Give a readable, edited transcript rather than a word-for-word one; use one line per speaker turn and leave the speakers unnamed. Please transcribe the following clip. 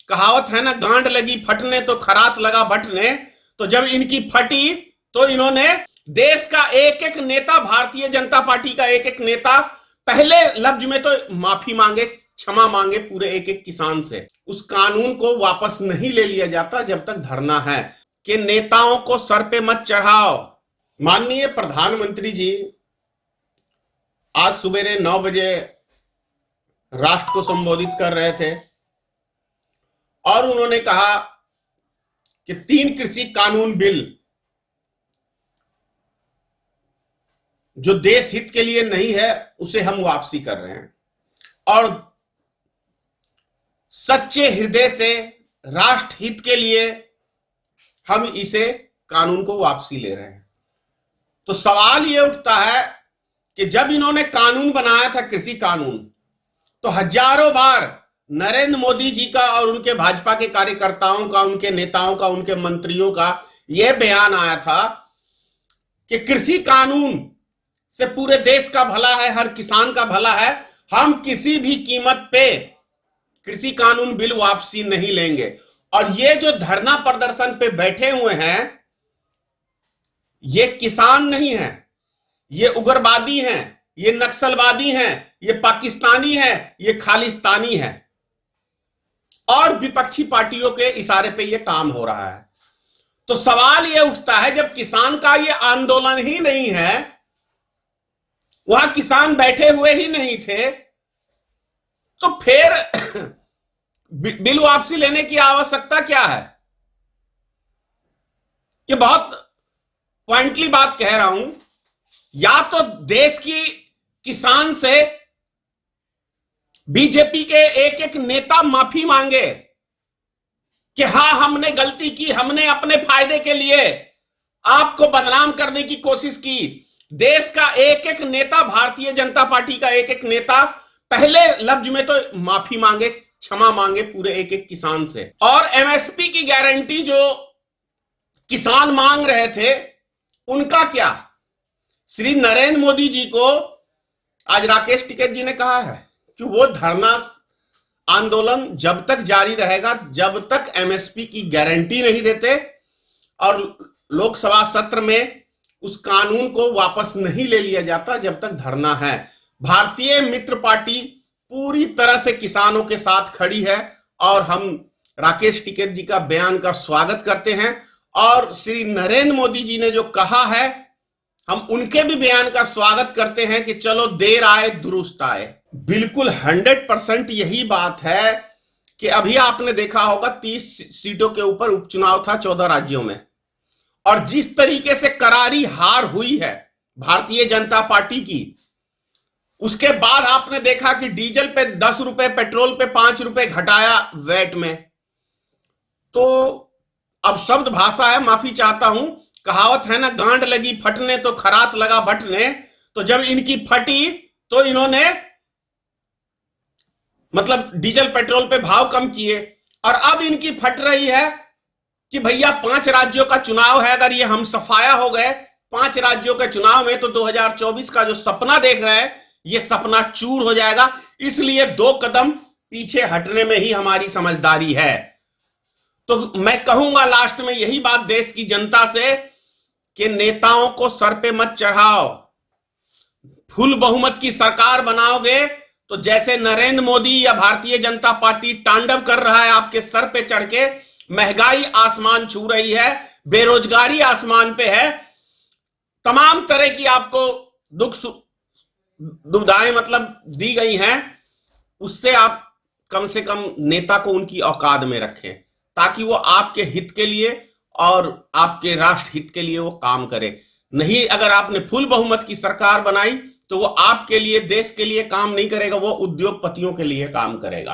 कहावत है ना, गांड लगी फटने तो खरात लगा बटने। तो जब इनकी फटी तो इन्होंने देश का एक एक नेता, भारतीय जनता पार्टी का एक एक नेता पहले लफ्ज में तो माफी मांगे, क्षमा मांगे पूरे एक एक किसान से। उस कानून को वापस नहीं ले लिया जाता जब तक धरना है। कि नेताओं को सर पे मत चढ़ाओ। माननीय प्रधानमंत्री जी आज सुबेरे 9 बजे राष्ट्र को संबोधित कर रहे थे और उन्होंने कहा कि 3 कृषि कानून बिल जो देश हित के लिए नहीं है उसे हम वापसी कर रहे हैं और सच्चे हृदय से राष्ट्र हित के लिए हम इसे कानून को वापसी ले रहे हैं। तो सवाल यह उठता है कि जब इन्होंने कानून बनाया था, कृषि कानून, तो हजारों बार नरेंद्र मोदी जी का और उनके भाजपा के कार्यकर्ताओं का, उनके नेताओं का, उनके मंत्रियों का यह बयान आया था कि कृषि कानून से पूरे देश का भला है, हर किसान का भला है, हम किसी भी कीमत पे कृषि कानून बिल वापसी नहीं लेंगे। और ये जो धरना प्रदर्शन पे बैठे हुए हैं, ये किसान नहीं है, ये उग्रवादी हैं, ये नक्सलवादी हैं, ये पाकिस्तानी हैं, ये खालिस्तानी हैं और विपक्षी पार्टियों के इशारे पे ये काम हो रहा है। तो सवाल ये उठता है, जब किसान का ये आंदोलन ही नहीं है, वहां किसान बैठे हुए ही नहीं थे, तो फिर बिल वापसी लेने की आवश्यकता क्या है? ये बहुत पॉइंटली बात कह रहा हूं। या तो देश की किसान से बीजेपी के एक एक नेता माफी मांगे कि हां हमने गलती की, हमने अपने फायदे के लिए आपको बदनाम करने की कोशिश की। देश का एक एक नेता, भारतीय जनता पार्टी का एक एक नेता पहले लफ्ज में तो माफी मांगे, क्षमा मांगे पूरे एक एक किसान से। और एमएसपी की गारंटी जो किसान मांग रहे थे, उनका क्या? श्री नरेंद्र मोदी जी को आज राकेश टिकैत जी ने कहा है कि वो धरना आंदोलन जब तक जारी रहेगा जब तक एमएसपी की गारंटी नहीं देते और लोकसभा सत्र में उस कानून को वापस नहीं ले लिया जाता, जब तक धरना है। भारतीय मित्र पार्टी पूरी तरह से किसानों के साथ खड़ी है और हम राकेश टिकैत जी का बयान का स्वागत करते हैं। और श्री नरेंद्र मोदी जी ने जो कहा है, हम उनके भी बयान का स्वागत करते हैं कि चलो देर आए दुरुस्त आए। बिल्कुल 100% यही बात है कि अभी आपने देखा होगा 30 सीटों के ऊपर उपचुनाव था 14 राज्यों में, और जिस तरीके से करारी हार हुई है भारतीय जनता पार्टी की, उसके बाद आपने देखा कि डीजल पे 10 रुपए, पेट्रोल पे 5 रुपए घटाया वैट में। तो अब शब्द भाषा है, माफी चाहता हूं। कहावत है ना, गांड लगी फटने तो खरात लगा बटने। तो जब इनकी फटी तो इन्होंने मतलब डीजल पेट्रोल पे भाव कम किए, और अब इनकी फट रही है कि भैया 5 राज्यों का चुनाव है, अगर ये हम सफाया हो गए 5 राज्यों के चुनाव में, तो 2024 का जो सपना देख रहे हैं ये सपना चूर हो जाएगा। इसलिए 2 कदम पीछे हटने में ही हमारी समझदारी है। तो मैं कहूंगा लास्ट में यही बात देश की जनता से कि नेताओं को सर पे मत चढ़ाओ। फुल बहुमत की सरकार बनाओगे तो जैसे नरेंद्र मोदी या भारतीय जनता पार्टी तांडव कर रहा है आपके सर पे चढ़ के, महंगाई आसमान छू रही है, बेरोजगारी आसमान पे है, तमाम तरह की आपको दुविधाएं मतलब दी गई हैं, उससे आप कम से कम नेता को उनकी औकात में रखें ताकि वो आपके हित के लिए और आपके राष्ट्र हित के लिए वो काम करे। नहीं, अगर आपने फुल बहुमत की सरकार बनाई तो वो आपके लिए, देश के लिए काम नहीं करेगा, वो उद्योगपतियों के लिए काम करेगा।